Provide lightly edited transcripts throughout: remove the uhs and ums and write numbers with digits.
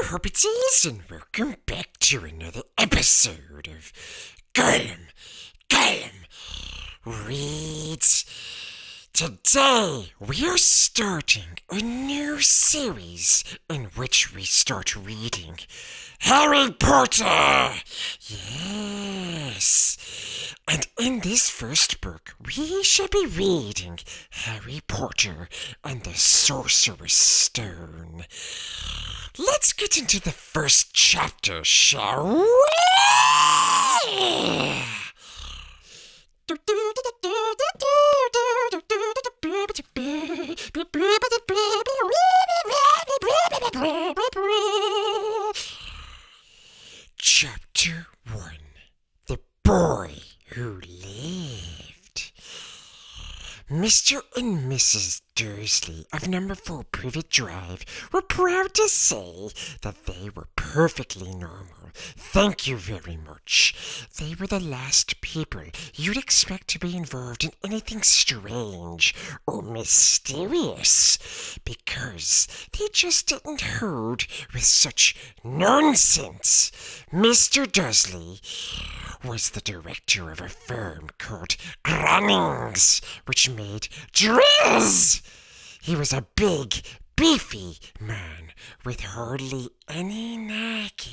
Hobbities, and welcome back to another episode of Gollum Reads. Today, we are starting a new series in which we start reading Harry Potter! Yes! And in this first book, we shall be reading Harry Potter and the Sorcerer's Stone. Let's get into the first chapter, shall we? Chapter 1. The Boy Who Lived. Mr. and Mrs. Dursley of number 4 Privet Drive were proud to say that they were perfectly normal. Thank you very much. They were the last people you'd expect to be involved in anything strange or mysterious, because they just didn't hold with such nonsense. Mr. Dursley was the director of a firm called Grunnings, which made drills. He was a big, beefy man with hardly any knack,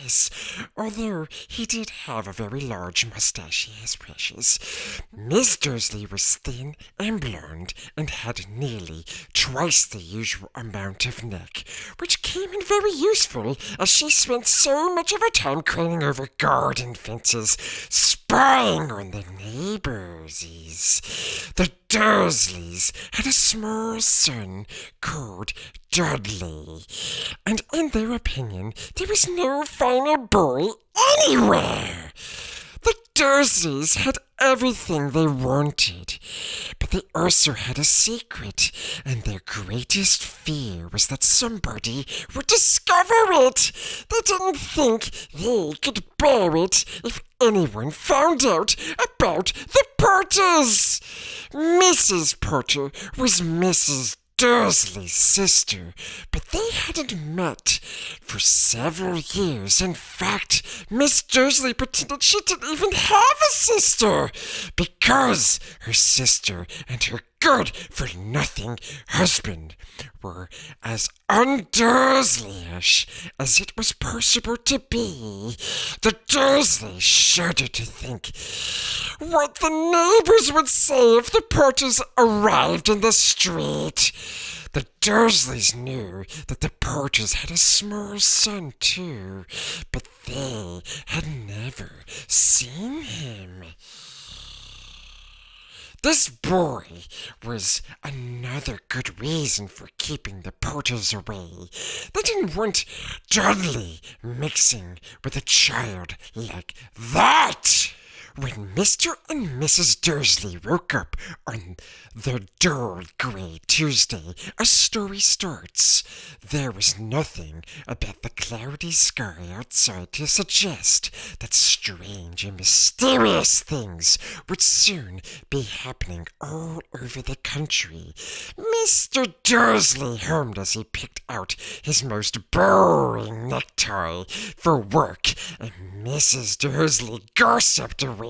yes, although he did have a very large mustache, yes, precious. Miss Dursley was thin and blonde and had nearly twice the usual amount of neck, which came in very useful as she spent so much of her time craning over garden fences, spying on the neighbors. The Dursleys had a small son called Dudley, and in their opinion, there was no finer boy anywhere. The Dursleys had everything they wanted, but they also had a secret, and their greatest fear was that somebody would discover it. They didn't think they could bear it if anyone found out about the Potters. Mrs. Potter was Mrs. Dursley's sister, but they hadn't met for several years. In fact, Miss Dursley pretended she didn't even have a sister, because her sister and her good-for-nothing husband were as un-Dursleyish as it was possible to be. The Dursleys shuddered to think what the neighbors would say if the Potters arrived in the street. The Dursleys knew that the Potters had a small son too, but they had never seen him. This boy was another good reason for keeping the Potters away. They didn't want Dudley mixing with a child like that. When Mr. and Mrs. Dursley woke up on the dull grey Tuesday, a story starts. There was nothing about the cloudy sky outside to suggest that strange and mysterious things would soon be happening all over the country. Mr. Dursley hummed as he picked out his most boring necktie for work, and Mrs. Dursley gossiped away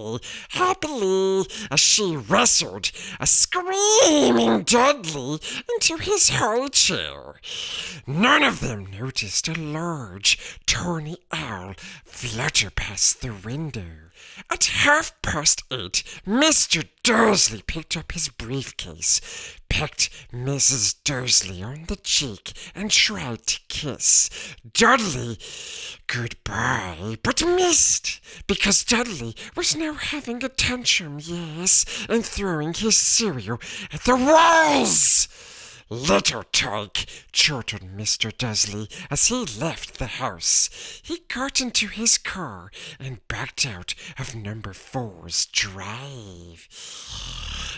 happily as she wrestled a screaming Dudley into his high chair. None of them noticed a large, tawny owl flutter past the window. At 8:30, Mr. Dursley picked up his briefcase, pecked Mrs. Dursley on the cheek, and tried to kiss Dudley goodbye, but missed, because Dudley was now having a tantrum, yes, and throwing his cereal at the walls. "Little tyke," chortled Mr. Dursley as he left the house. He got into his car and backed out of number 4's drive.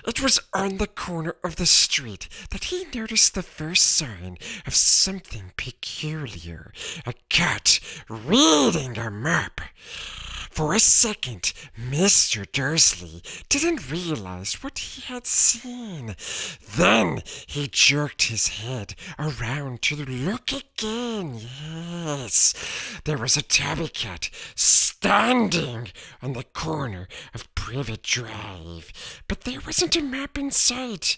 It was on the corner of the street that he noticed the first sign of something peculiar. A cat reading a map. For a second, Mr. Dursley didn't realize what he had seen. Then he jerked his head around to look again. Yes, there was a tabby cat standing on the corner of Privet Drive, but there wasn't a map in sight.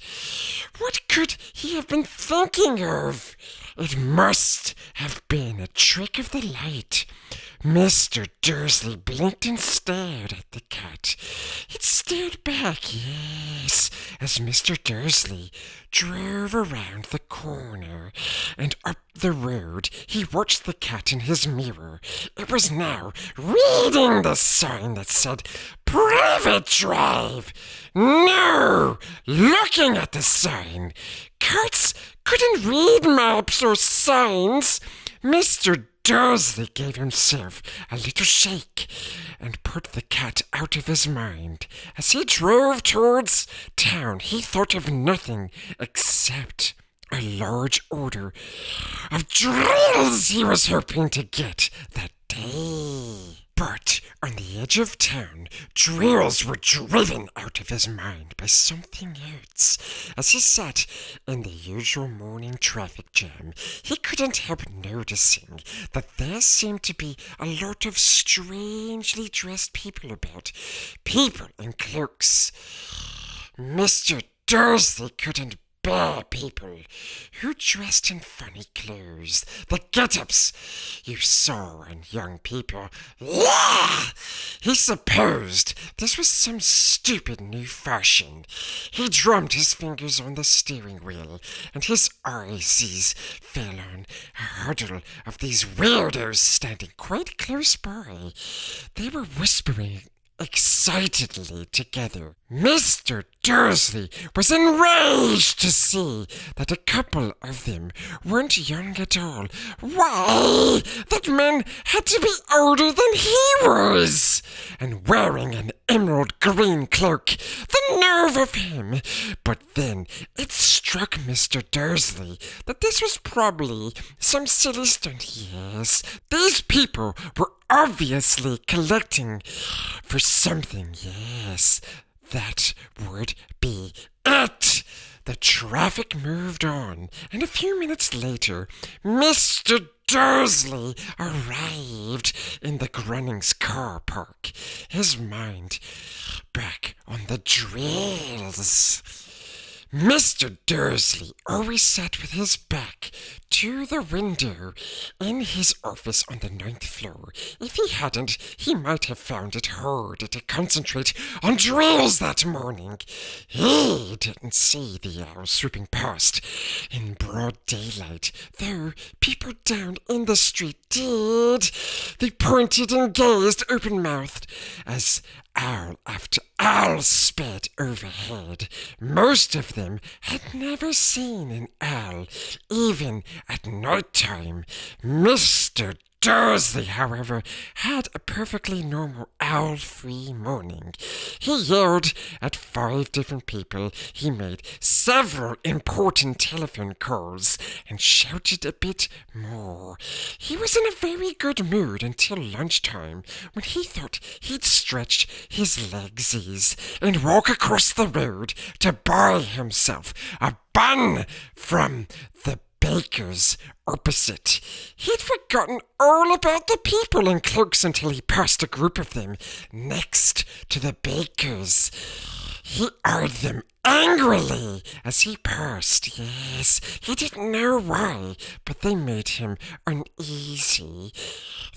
What could he have been thinking of? It must have been a trick of the light. Mr. Dursley blinked and stared at the cat. It stared back, yes, as Mr. Dursley drove around the corner and up the road. He watched the cat in his mirror. It was now reading the sign that said Private Drive. No! Looking at the sign. Cats couldn't read maps or signs. Mr. Dursley gave himself a little shake and put the cat out of his mind. As he drove towards town, he thought of nothing except a large order of drills he was hoping to get that day. But on the edge of town, drills were driven out of his mind by something else. As he sat in the usual morning traffic jam, he couldn't help noticing that there seemed to be a lot of strangely dressed people about. People in cloaks. Mr. Dursley couldn't bear people who dressed in funny clothes. The get-ups you saw in young people. Yeah! He supposed this was some stupid new fashion. He drummed his fingers on the steering wheel, and his eyes fell on a huddle of these weirdos standing quite close by. They were whispering excitedly together. Mr. Dursley was enraged to see that a couple of them weren't young at all. Why, that man had to be older than he was, and wearing an emerald green cloak. The nerve of him! But then it struck Mr. Dursley that this was probably some silly stunt. Yes, these people were obviously collecting for something. Yes, that would be it. The traffic moved on, and a few minutes later, Mr. Dursley arrived in the Grunnings car park, his mind back on the drills. Mr. Dursley always sat with his back to the window in his office on the 9th floor. If he hadn't, he might have found it harder to concentrate on drills that morning. He didn't see the owl swooping past in broad daylight, though people down in the street did. They pointed and gazed open-mouthed as owl after owl sped overhead. Most of them had never seen an owl, even at night time. Mr. Dursley, however, had a perfectly normal owl-free morning. He yelled at 5 different people. He made several important telephone calls and shouted a bit more. He was in a very good mood until lunchtime, when he thought he'd stretch his legsies and walk across the road to buy himself a bun from the baker's opposite. He'd forgotten all about the people in cloaks until he passed a group of them next to the baker's. He eyed them angrily as he passed. Yes, he didn't know why, but they made him uneasy.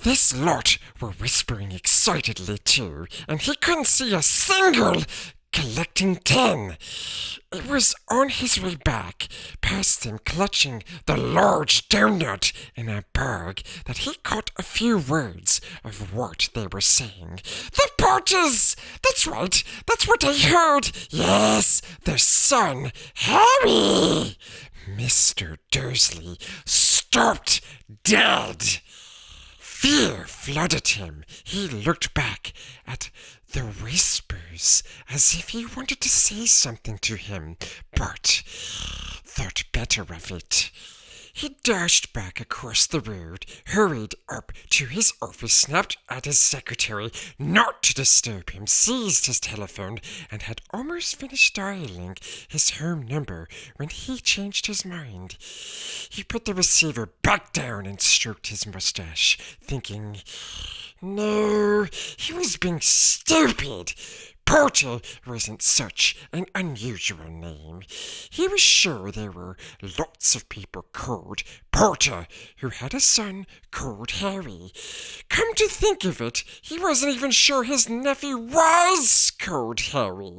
This lot were whispering excitedly too, and he couldn't see a single collecting 10. It was on his way back, past them clutching the large donut in a bag, that he caught a few words of what they were saying. The Potters! That's right, that's what I heard! Yes, their son, Harry! Mr. Dursley stopped dead. Fear flooded him. He looked back at the whispers as if he wanted to say something to him, but thought better of it. He dashed back across the road, hurried up to his office, snapped at his secretary not to disturb him, seized his telephone, and had almost finished dialing his home number when he changed his mind. He put the receiver back down and stroked his mustache, thinking, no, he was being stupid. Porter wasn't such an unusual name. He was sure there were lots of people called Porter who had a son called Harry. Come to think of it, he wasn't even sure his nephew was called Harry.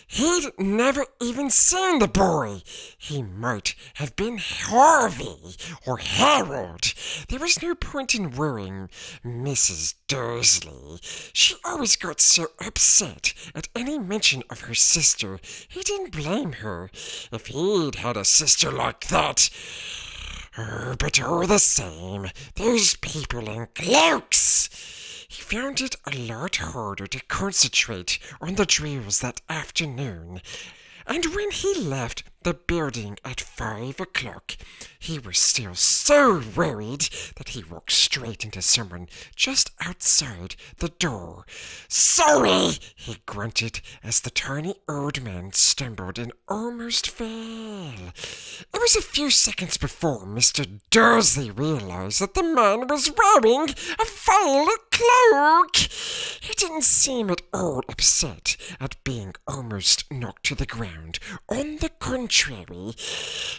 He'd never even seen the boy. He might have been Harvey or Harold. There was no point in worrying Mrs. Dursley. She always got so upset at any mention of her sister. He didn't blame her if he'd had a sister like that. But all the same, those people in cloaks. He found it a lot harder to concentrate on the drills that afternoon, and when he left the building at 5 o'clock, he was still so worried that he walked straight into someone just outside the door. "Sorry," he grunted as the tiny old man stumbled and almost fell. It was a few seconds before Mr. Dursley realized that the man was wearing a violet cloak. He didn't seem at all upset at being almost knocked to the ground. On the contrary,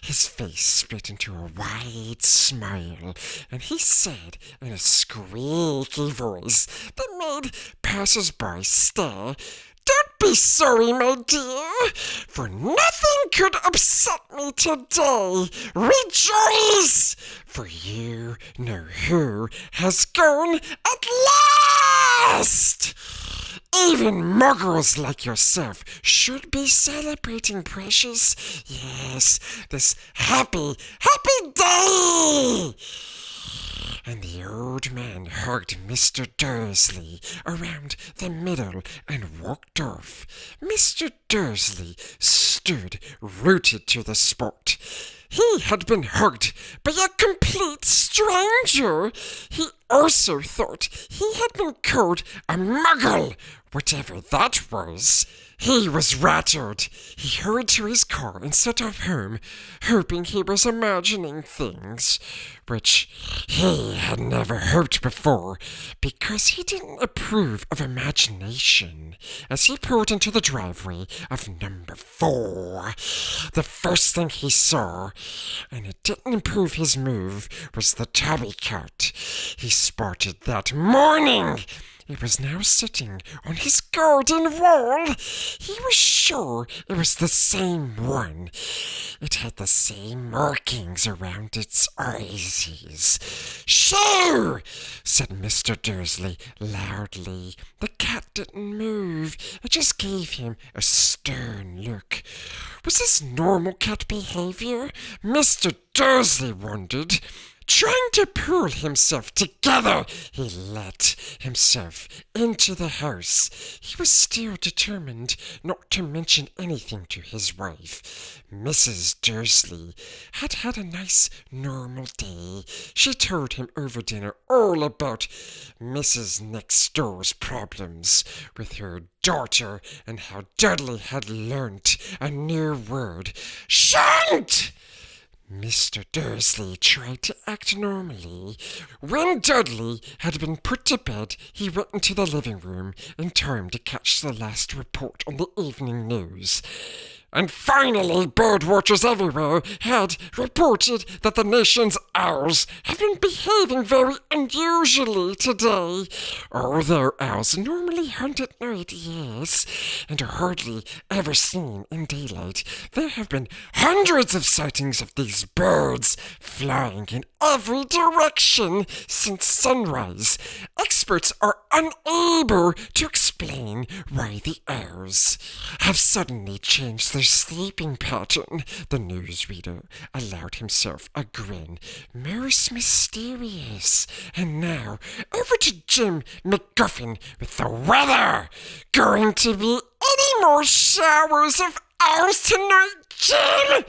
his face split into a wide smile, and he said in a squeaky voice that made passers-by stare, "Don't be sorry, my dear, for nothing could upset me today. Rejoice, for you know who has gone at last. Even muggles like yourself should be celebrating, precious. Yes, this happy day!" And the old man hugged Mr. Dursley around the middle and walked off. Mr. Dursley stood rooted to the spot. He had been hugged by a complete stranger. He also thought he had been called a muggle, whatever that was. He was rattled. He hurried to his car and set off home, hoping he was imagining things, which he had never hoped before, because he didn't approve of imagination. As he pulled into the driveway of number 4, the first thing he saw, and it didn't improve his move, was the tabby cat he spotted that morning. It was now sitting on his garden wall. He was sure it was the same one. It had the same markings around its eyes. "Shoo!" said Mr. Dursley loudly. The cat didn't move. It just gave him a stern look. Was this normal cat behavior? Mr. Dursley wondered. Trying to pull himself together, he let himself into the house. He was still determined not to mention anything to his wife. Mrs. Dursley had had a nice, normal day. She told him over dinner all about Mrs. Next Door's problems with her daughter and how Dudley had learnt a new word. "Shan't!" Mr. Dursley tried to act normally. When Dudley had been put to bed, he went into the living room in time to catch the last report on the evening news. And finally, bird watchers everywhere had reported that the nation's owls have been behaving very unusually today. Although owls normally hunt at night, yes, and are hardly ever seen in daylight, there have been hundreds of sightings of these birds flying in every direction since sunrise. Experts are unable to explain why the owls have suddenly changed their sleeping pattern. The newsreader allowed himself a grin. Most mysterious. And now, over to Jim McGuffin with the weather. Going to be any more showers of owls tonight, Jim?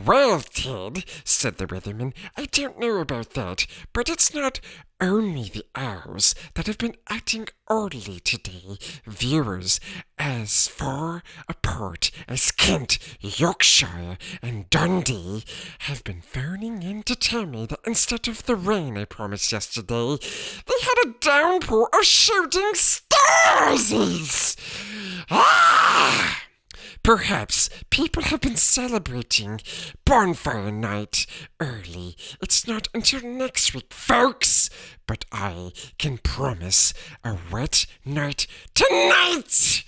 Well, Ted, said the weatherman, I don't know about that, but it's not only the owls that have been acting oddly today. Viewers as far apart as Kent, Yorkshire, and Dundee have been phoning in to tell me that instead of the rain I promised yesterday, they had a downpour of shooting stars! Ah! Perhaps people have been celebrating bonfire night early. It's not until next week, folks, but I can promise a wet night tonight!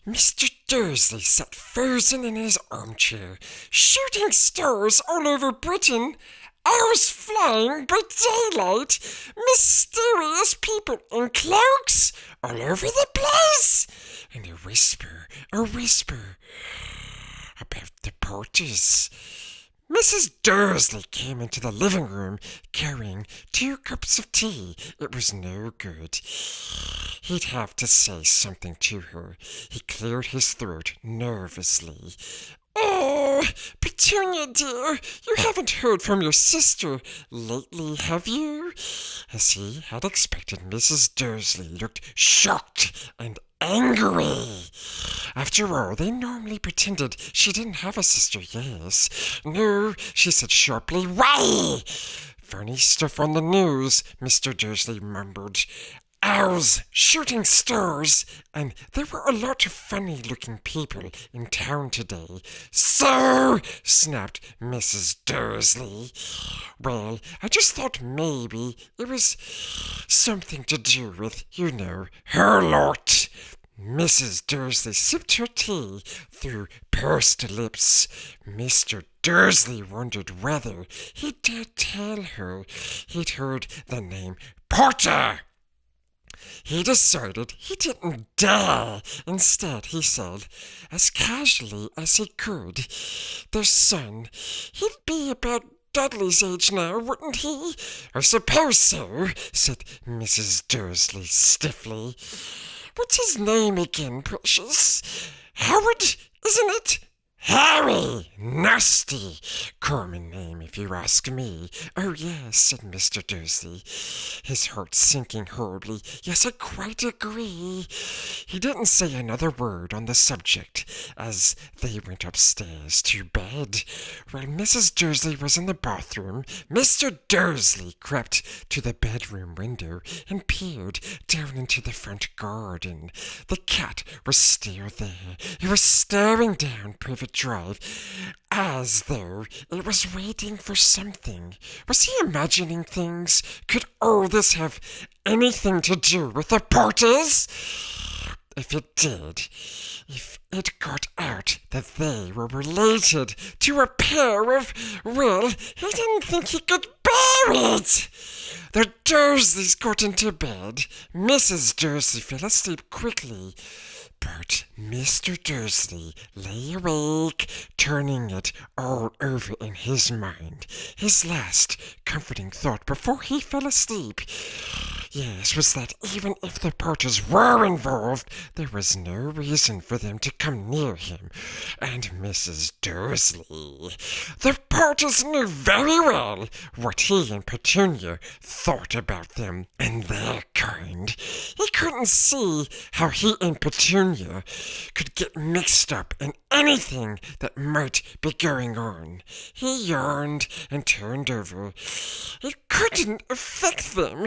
Mr. Dursley sat frozen in his armchair, shooting stars all over Britain. Owls flying by daylight, mysterious people in cloaks all over the place, and a whisper about the porters. Mrs. Dursley came into the living room carrying 2 cups of tea. It was no good. He'd have to say something to her. He cleared his throat nervously. Oh, Petunia, dear, you haven't heard from your sister lately, have you? As he had expected, Mrs. Dursley looked shocked and angry. After all, they normally pretended she didn't have a sister, yes. No, she said sharply, why? Funny stuff on the news, Mr. Dursley mumbled. Owls shooting stars, and there were a lot of funny-looking people in town today. So, snapped Mrs. Dursley. Well, I just thought maybe it was something to do with, you know, her lot. Mrs. Dursley sipped her tea through pursed lips. Mr. Dursley wondered whether he dared tell her he'd heard the name Potter. He decided he didn't dare. Instead, he said, as casually as he could, their son, he'd be about Dudley's age now, wouldn't he? I suppose so, said Mrs. Dursley stiffly. What's his name again, precious? Howard, isn't it? Harry! Nasty! Common name, if you ask me. Oh, yes, said Mr. Dursley, his heart sinking horribly. Yes, I quite agree. He didn't say another word on the subject as they went upstairs to bed. While Mrs. Dursley was in the bathroom, Mr. Dursley crept to the bedroom window and peered down into the front garden. The cat was still there. It was staring down Privet Drive as though it was waiting for something. Was he imagining things? Could all this have anything to do with the Potters? If it did, if it got out that they were related to a pair of, well, he didn't think he could bear it. The Dursleys got into bed. Mrs. Dursley fell asleep quickly. But Mr. Dursley lay awake, turning it all over in his mind. His last comforting thought before he fell asleep, yes, was that even if the Potters were involved, there was no reason for them to come near him and Mrs. Dursley. The Potters knew very well what he and Petunia thought about them and their kind. He couldn't see how he and Petunia could get mixed up in anything that might be going on. He yawned and turned over. It couldn't affect them.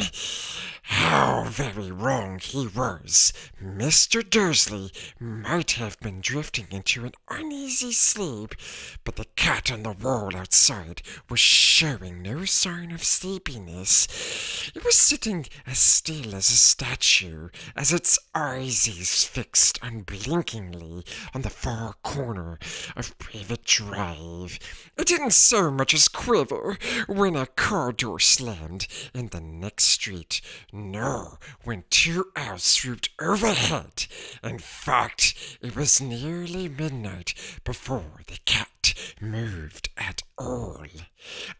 How very wrong he was. Mr. Dursley might have been drifting into an uneasy sleep, but the cat on the wall outside was showing no sign of sleepiness. It was sitting as still as a statue, as its eyes fixed unblinkingly on the far corner of Privet Drive. It didn't so much as quiver when a car door slammed in the next street. No, when 2 owls swooped overhead. In fact, it was nearly midnight before the cat moved at all.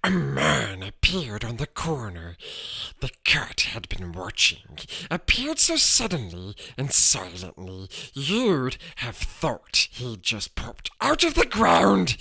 A man appeared on the corner. The cat had been watching, appeared so suddenly and silently, you'd have thought he'd just popped out of the ground.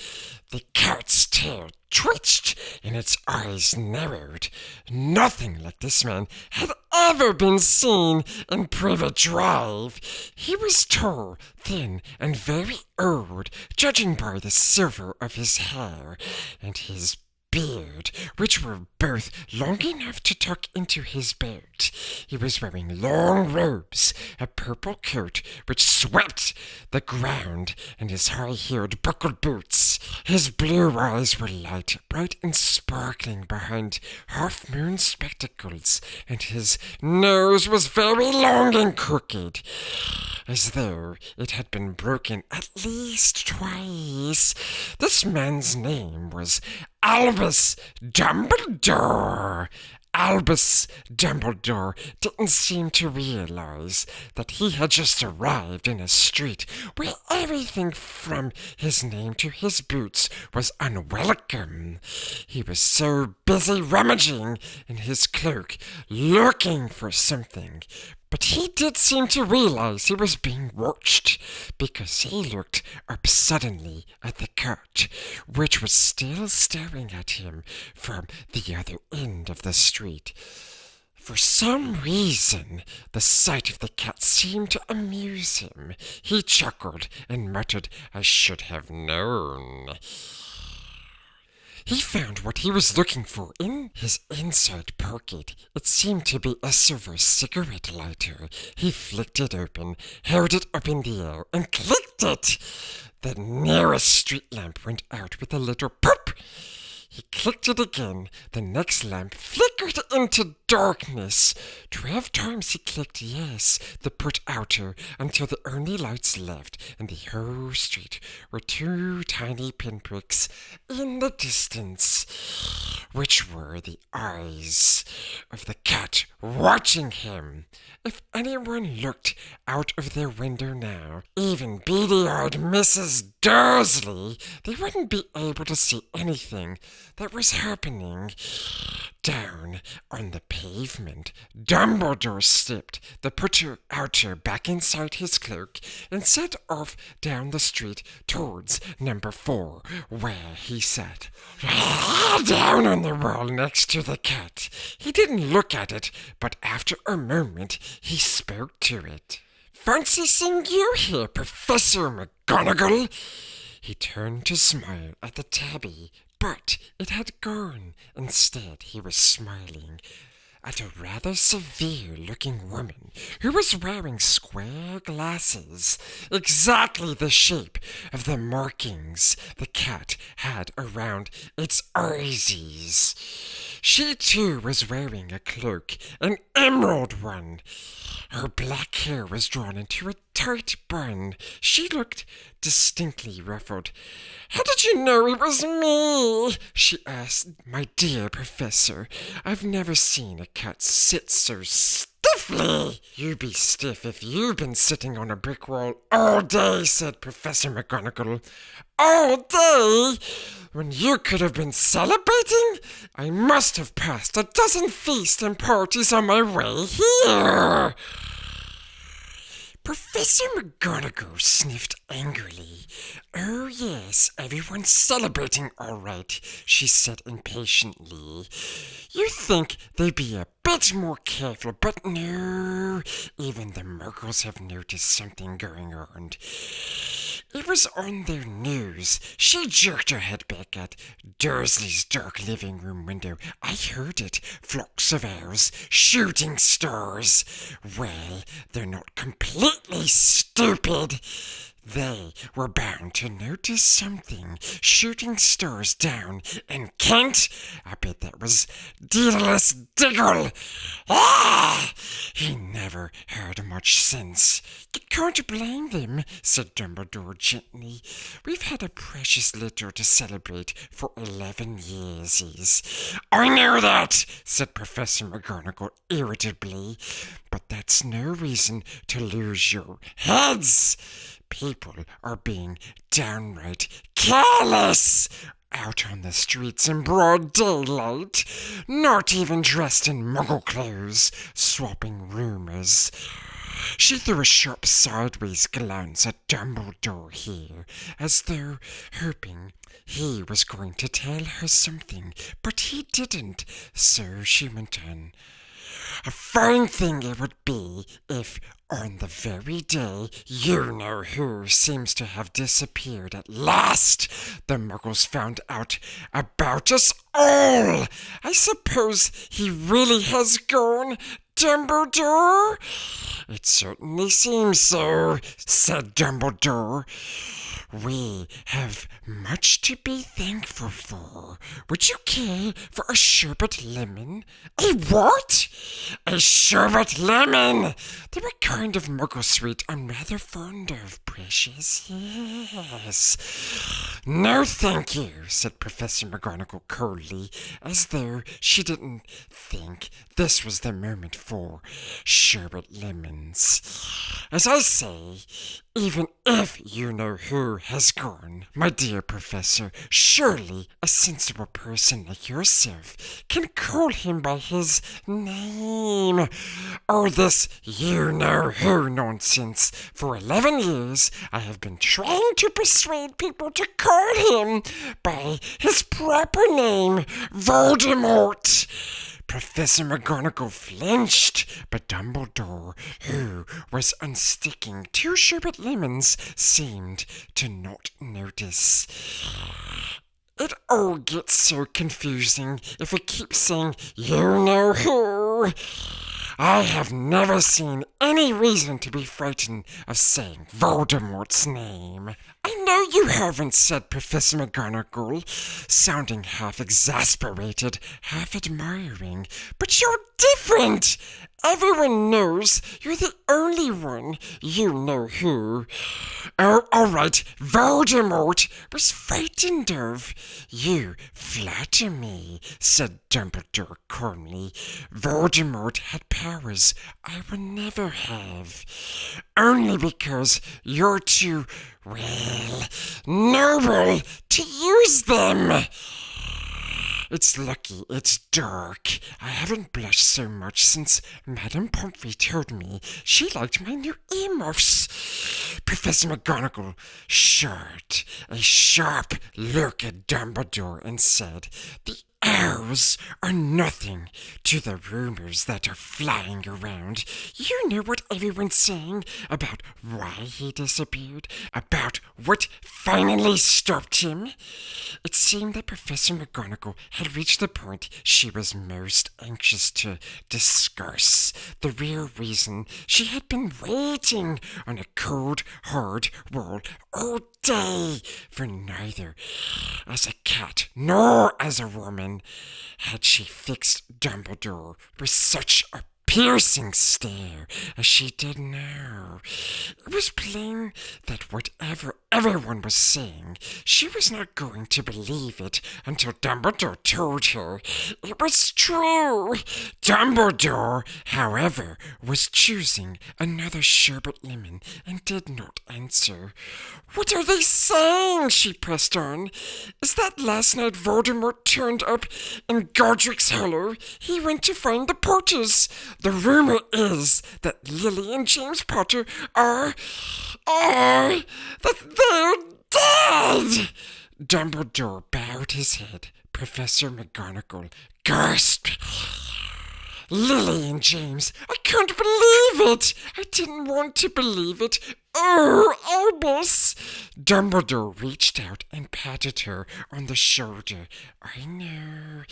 The cat's tail twitched and its eyes narrowed. Nothing like this man had ever been seen in Privet Drive. He was tall, thin, and very old, judging by the silver of his hair and his beard, which were both long enough to tuck into his belt. He was wearing long robes, a purple coat which swept the ground, and his high-heeled buckled boots. His blue eyes were light, bright and sparkling behind half-moon spectacles, and his nose was very long and crooked, as though it had been broken at least twice. This man's name was Albus Dumbledore. Albus Dumbledore didn't seem to realize that he had just arrived in a street where everything from his name to his boots was unwelcome. He was so busy rummaging in his cloak, looking for something. But he did seem to realize he was being watched, because he looked up suddenly at the cat, which was still staring at him from the other end of the street. For some reason, the sight of the cat seemed to amuse him. He chuckled and muttered, "I should have known." He found what he was looking for in his inside pocket. It seemed to be a silver cigarette lighter. He flicked it open, held it up in the air, and clicked it. The nearest street lamp went out with a little pop. He clicked it again. The next lamp flickered into darkness. 12 times he clicked yes, the put outer, until the only lights left in the whole street were 2 tiny pinpricks in the distance, which were the eyes of the cat watching him. If anyone looked out of their window now, even beady-eyed Mrs. Dursley, they wouldn't be able to see anything that was happening. Down on the pavement, Dumbledore slipped the putter-outer back inside his cloak and set off down the street towards number 4, where he sat, down on the wall next to the cat. He didn't look at it, but after a moment he spoke to it. "Fancy seeing you here, Professor McGonagall." He turned to smile at the tabby, but it had gone. Instead, he was smiling at a rather severe-looking woman who was wearing square glasses, exactly the shape of the markings the cat had around its eyesies. She, too, was wearing a cloak, an emerald one. Her black hair was drawn into a tight bun. She looked distinctly ruffled. "How did you know it was me?" she asked. "My dear Professor, I've never seen a cat sit so stiffly." "You'd be stiff if you'd been sitting on a brick wall all day," said Professor McGonagall. "All day? When you could have been celebrating? I must have passed a dozen feasts and parties on my way here." Professor McGonagall sniffed angrily. "Oh, yes, everyone's celebrating all right," she said impatiently. "You'd think they'd be a bit more careful, but no, even the Muggles have noticed something going on. It was on their news." She jerked her head back at Dursley's dark living room window. "I heard it. Flocks of owls, shooting stars. Well, they're not completely stupid. They were bound to notice something. Shooting stars down in Kent? I bet that was Daedalus Diggle. Ah! He never had much sense. You can't blame them, said Dumbledore gently. We've had a precious little to celebrate for 11 years. I know that, said Professor McGonagall irritably, but that's no reason to lose your heads. People are being downright careless out on the streets in broad daylight, not even dressed in muggle clothes, swapping rumours. She threw a sharp sideways glance at Dumbledore here, as though hoping he was going to tell her something, but he didn't, so she went on. A fine thing it would be if, on the very day you-know-who seems to have disappeared at last, the Muggles found out about us all. I suppose he really has gone, Dumbledore? It certainly seems so, said Dumbledore. We have much to be thankful for. Would you care for a sherbet lemon? A what? A sherbet lemon! They're a kind of muggle sweet I'm rather fond of, precious. Yes. No, thank you, said Professor McGonagall coldly, as though she didn't think this was the moment for sherbet lemons. As I say, even if you-know-who has gone, my dear Professor, surely a sensible person like yourself can call him by his name. Oh, this you-know-who nonsense. For 11 years, I have been trying to persuade people to call him by his proper name, Voldemort. Professor McGonagall flinched, but Dumbledore, who was unsticking 2 sherbet lemons, seemed to not notice. It all gets so confusing if we keep saying you-know-who. I have never seen any reason to be frightened of saying Voldemort's name. I know you haven't, said Professor McGonagall, sounding half exasperated, half admiring, but you're different. Everyone knows you're the only one you-know-who. Oh, all right, Voldemort was frightened of. You flatter me, said Dumbledore calmly. Voldemort had powers I will never have. Only because you're too, well, noble to use them. It's lucky it's dark. I haven't blushed so much since Madame Pomfrey told me she liked my new earmuffs. Professor McGonagall shot a sharp look at Dumbledore and said, The owls are nothing to the rumors that are flying around. You know what everyone's saying about why he disappeared, about what finally stopped him. It seemed that Professor McGonagall had reached the point she was most anxious to discuss, the real reason she had been waiting on a cold, hard wall all day, for neither as a cat nor as a woman had she fixed Dumbledore with such a piercing stare as she did now. It was plain that whatever everyone was saying, she was not going to believe it until Dumbledore told her it was true. Dumbledore, however, was choosing another sherbet lemon and did not answer. What are they saying? She pressed on. Is that last night Voldemort turned up in Godric's Hollow? He went to find the Potters. The rumor is that Lily and James Potter are that they're dead. Dumbledore bowed his head. Professor McGonagall gasped. Lily and James, I can't believe it. I didn't want to believe it. Oh, Albus! Dumbledore reached out and patted her on the shoulder. I know,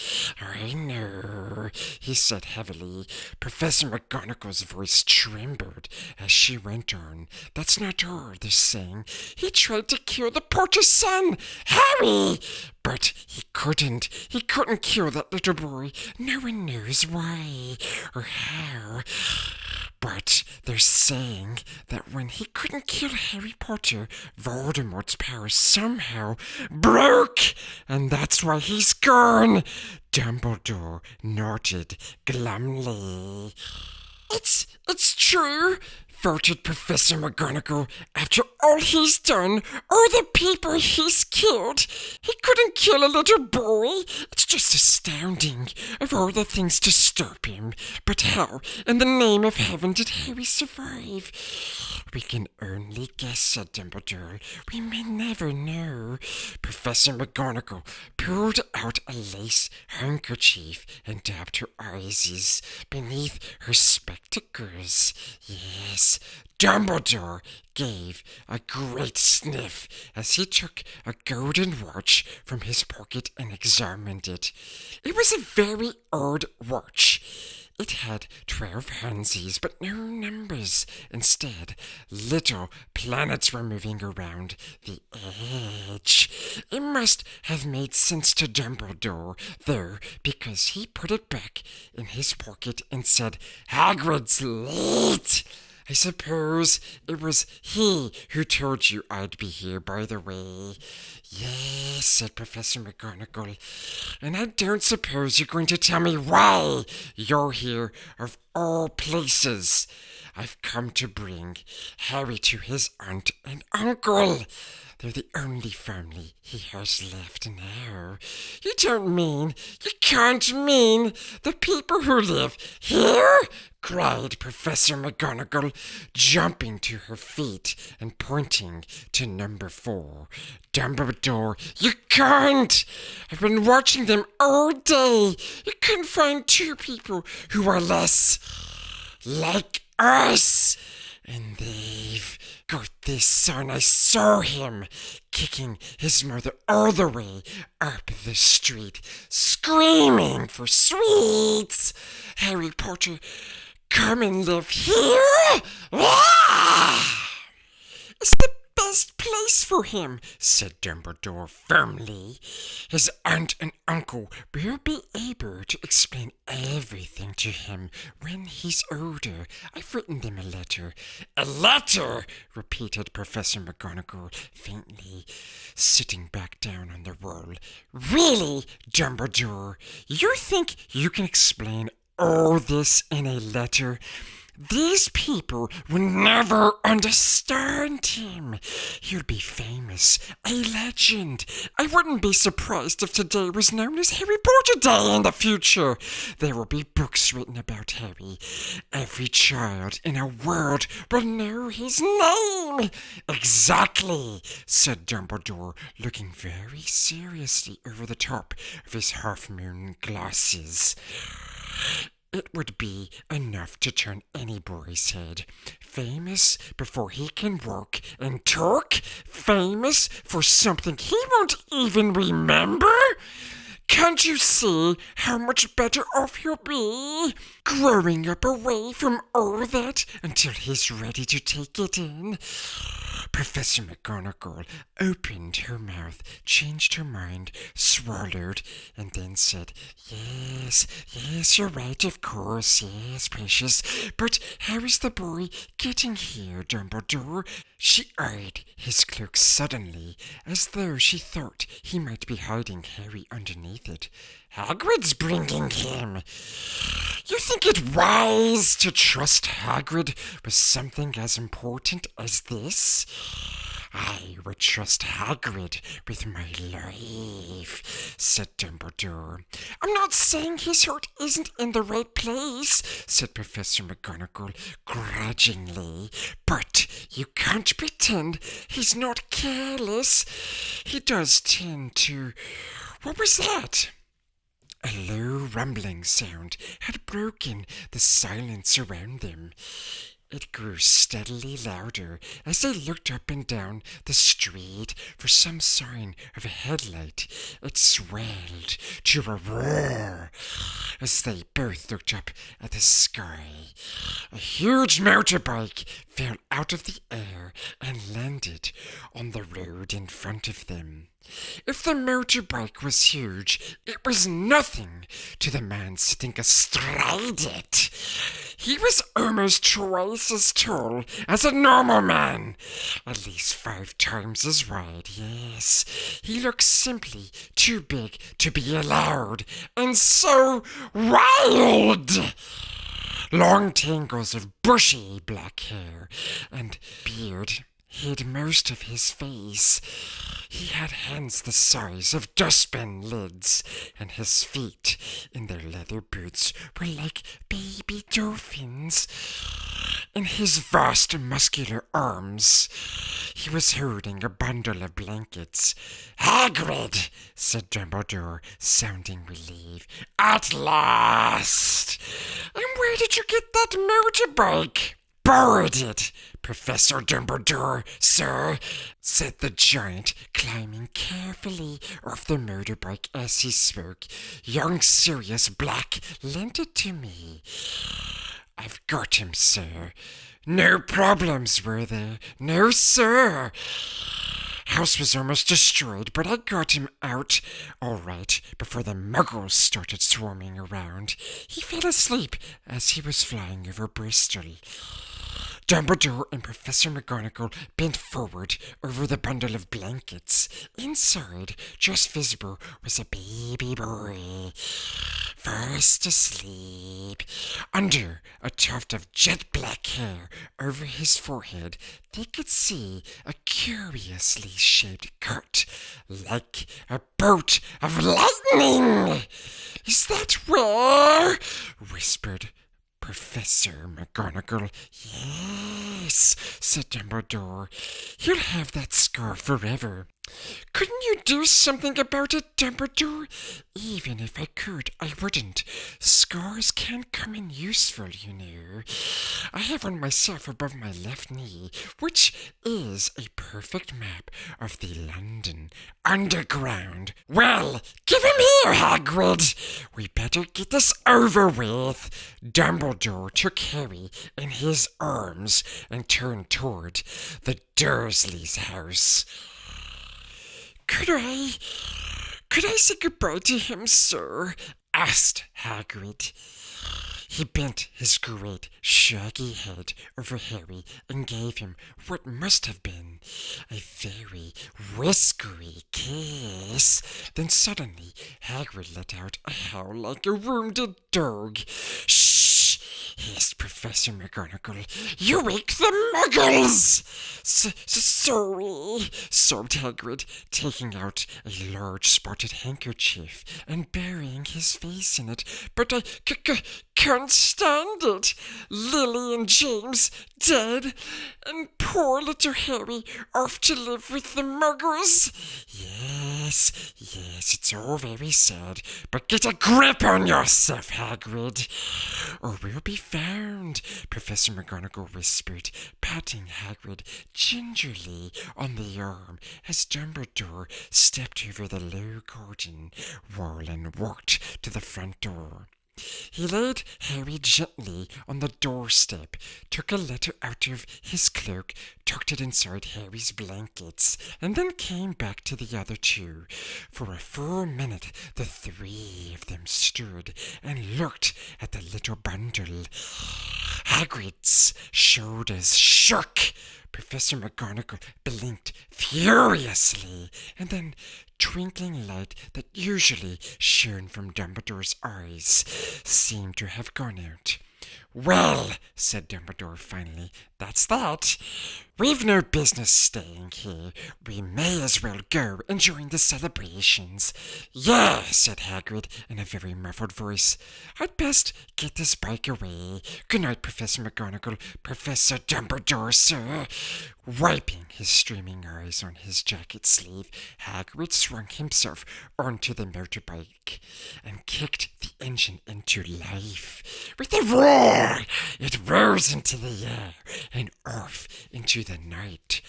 he said heavily. Professor McGonagall's voice trembled as she went on. That's not all they're saying. He tried to kill the Potter's son, Harry! But he couldn't. He couldn't kill that little boy. No one knows why or how. But they're saying that when he couldn't kill Harry Potter, Voldemort's power somehow broke, and that's why he's gone. Dumbledore nodded glumly. It's true, faltered Professor McGonagall. After all he's done, all the people he's killed, he couldn't kill a little boy. It's just astounding, of all the things to stop him. But how, in the name of heaven, did Harry survive? We can only guess, said Dumbledore. We may never know. Professor McGonagall pulled out a lace handkerchief and dabbed her eyes beneath her spectacles. Yes, Dumbledore gave a great sniff as he took a golden watch from his pocket and examined it. It was a very odd watch. It had 12 handses, but no numbers. Instead, little planets were moving around the edge. It must have made sense to Dumbledore, though, because he put it back in his pocket and said, Hagrid's late. I suppose it was he who told you I'd be here, by the way. Yes, said Professor McGonagall, and I don't suppose you're going to tell me why you're here of all places. I've come to bring Harry to his aunt and uncle. They're the only family he has left now. You can't mean the people who live here? Cried Professor McGonagall, jumping to her feet and pointing to number 4. Dumbledore, you can't! I've been watching them all day. You can find 2 people who are less like us. And they've got this son. I saw him kicking his mother all the way up the street, screaming for sweets. Harry Potter, come and live here? Ah! It's the best place for him, said Dumbledore firmly. His aunt and uncle will be able to explain everything to him when he's older. I've written them a letter. A letter, repeated Professor McGonagall faintly, sitting back down on the wall. Really, Dumbledore? You think you can explain all this in a letter? These people will never understand him. He'll be famous, a legend. I wouldn't be surprised if today was known as Harry Potter Day in the future. There will be books written about Harry. Every child in our world will know his name. Exactly, said Dumbledore, looking very seriously over the top of his half-moon glasses. It would be enough to turn any boy's head. Famous before he can walk and talk? Famous for something he won't even remember? Can't you see how much better off he'll be growing up away from all that until he's ready to take it in? Professor McGonagall opened her mouth, changed her mind, swallowed, and then said, Yes, you're right, of course, yes, precious, but how is the boy getting here, Dumbledore? She eyed his cloak suddenly, as though she thought he might be hiding Harry underneath it. Hagrid's bringing him. You think it wise to trust Hagrid with something as important as this? I would trust Hagrid with my life, said Dumbledore. I'm not saying his heart isn't in the right place, said Professor McGonagall grudgingly, but you can't pretend he's not careless. He does tend to... What was that? A low rumbling sound had broken the silence around them. It grew steadily louder as they looked up and down the street for some sign of a headlight. It swelled to a roar as they both looked up at the sky. A huge motorbike fell out of the air and landed on the road in front of them. If the motorbike was huge, it was nothing to the man sitting astride it. He was almost twice as tall as a normal man, at least 5 times as wide, yes. He looked simply too big to be allowed, and so wild. Long tangles of bushy black hair and beard hid most of his face. He had hands the size of dustbin lids, and his feet, in their leather boots, were like baby dolphins. In his vast muscular arms, he was holding a bundle of blankets. "Hagrid," said Dumbledore, sounding relieved. "At last! And where did you get that motorbike?" "Borrowed it, Professor Dumbledore, sir," said the giant, climbing carefully off the motorbike as he spoke. "Young Sirius Black lent it to me. I've got him, sir. No problems, were there? No, sir. House was almost destroyed, but I got him out all right before the muggles started swarming around. He fell asleep as he was flying over Bristol." Dumbledore and Professor McGonagall bent forward over the bundle of blankets. Inside, just visible, was a baby boy, fast asleep. Under a tuft of jet black hair over his forehead, they could see a curiously shaped cut, like a bolt of lightning. "Is that where?" whispered Professor McGonagall. "Yes," said Dumbledore. "He'll have that scar forever." "Couldn't you do something about it, Dumbledore?" "Even if I could, I wouldn't. Scars can come in useful, you know. I have one myself above my left knee, which is a perfect map of the London Underground." "Well, give him here, Hagrid. We better get this over with." Dumbledore took Harry in his arms and turned toward the Dursleys' house. Could I say goodbye to him, sir?" asked Hagrid. He bent his great shaggy head over Harry and gave him what must have been a very whiskery kiss. Then suddenly Hagrid let out a howl like a wounded dog. "Shh!" hissed Professor McGonagall. "You wake the muggles!" Sorry," sobbed Hagrid, taking out a large spotted handkerchief and burying his face in it. "But I can't stand it. Lily and James dead, and poor little Harry off to live with the muggles." Yes, it's all very sad, but get a grip on yourself, Hagrid, or we'll be found," Professor McGonagall whispered, patting Hagrid gingerly on the arm as Dumbledore stepped over the low garden wall and walked to the front door. He laid Harry gently on the doorstep, took a letter out of his cloak, tucked it inside Harry's blankets, and then came back to the other two. For a full minute the three of them stood and looked at the little bundle. Hagrid's shoulders shook. Professor McGonagall blinked furiously, and then twinkling light that usually shone from Dumbledore's eyes seemed to have gone out. "Well," said Dumbledore finally, "that's that. We've no business staying here. We may as well go and join the celebrations." "Yeah," said Hagrid in a very muffled voice. "I'd best get this bike away. Good night, Professor McGonagall. Professor Dumbledore, sir." Wiping his streaming eyes on his jacket sleeve, Hagrid swung himself onto the motorbike and kicked the engine into life. With a roar, it rose into the air and off into the night.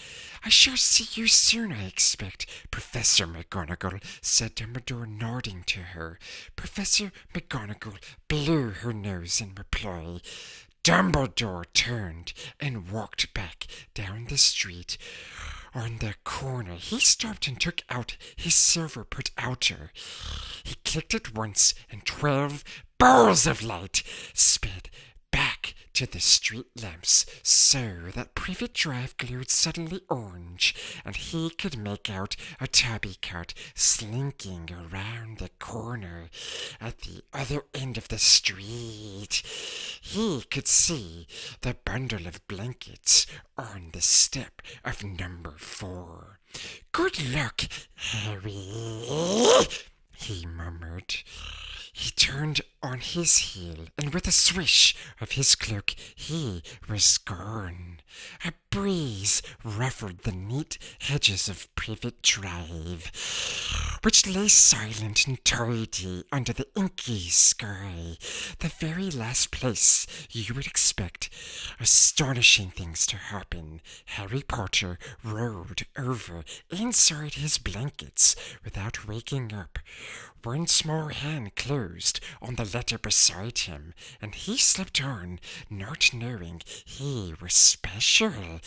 I shall see you soon, I expect, Professor McGonagall, said Dumbledore, nodding to her. Professor McGonagall blew her nose in reply. Dumbledore turned and walked back down the street. On the corner, he stopped and took out his silver put-outer. He clicked it once, and 12 balls of light sped back to the street lamps, so that Privet Drive glowed suddenly orange, and he could make out a tabby cart slinking around the corner at the other end of the street. He could see the bundle of blankets on the step of number 4. "Good luck, Harry," he murmured. He turned on his heel, and with a swish of his cloak, he was gone. A breeze ruffled the neat hedges of Privet Drive, which lay silent and tidy under the inky sky, the very last place you would expect astonishing things to happen. Harry Potter rolled over inside his blankets without waking up. One small hand closed on the letter beside him, and he slept on, not knowing he was special,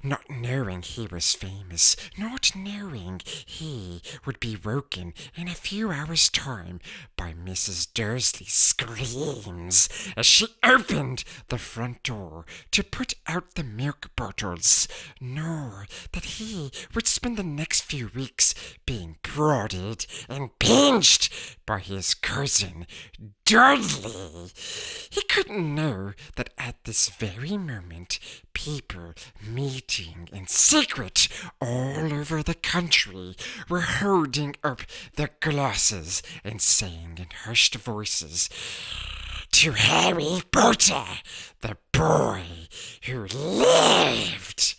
not knowing he was famous, not knowing he would be woken in a few hours' time by Mrs. Dursley's screams as she opened the front door to put out the milk bottles, nor that he would spend the next few weeks being prodded and pinched by his cousin Dudley. He couldn't know that at this very moment people meeting in secret all over the country were holding up their glasses and saying in hushed voices, "To Harry Potter, the boy who lived."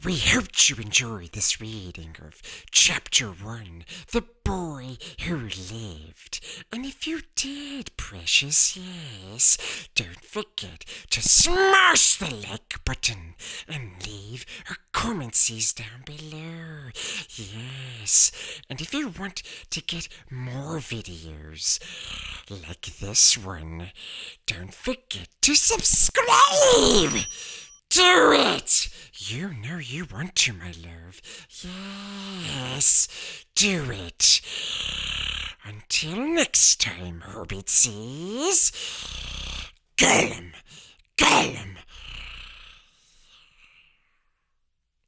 We hope you enjoyed this reading of Chapter 1, The Boy Who Lived. And if you did, precious, yes, don't forget to smash the like button and leave a comment down below. Yes, and if you want to get more videos like this one, don't forget to subscribe. Do it! You know you want to, my love. Yes, do it. Until next time, Hobbitses. Gollum, Gollum,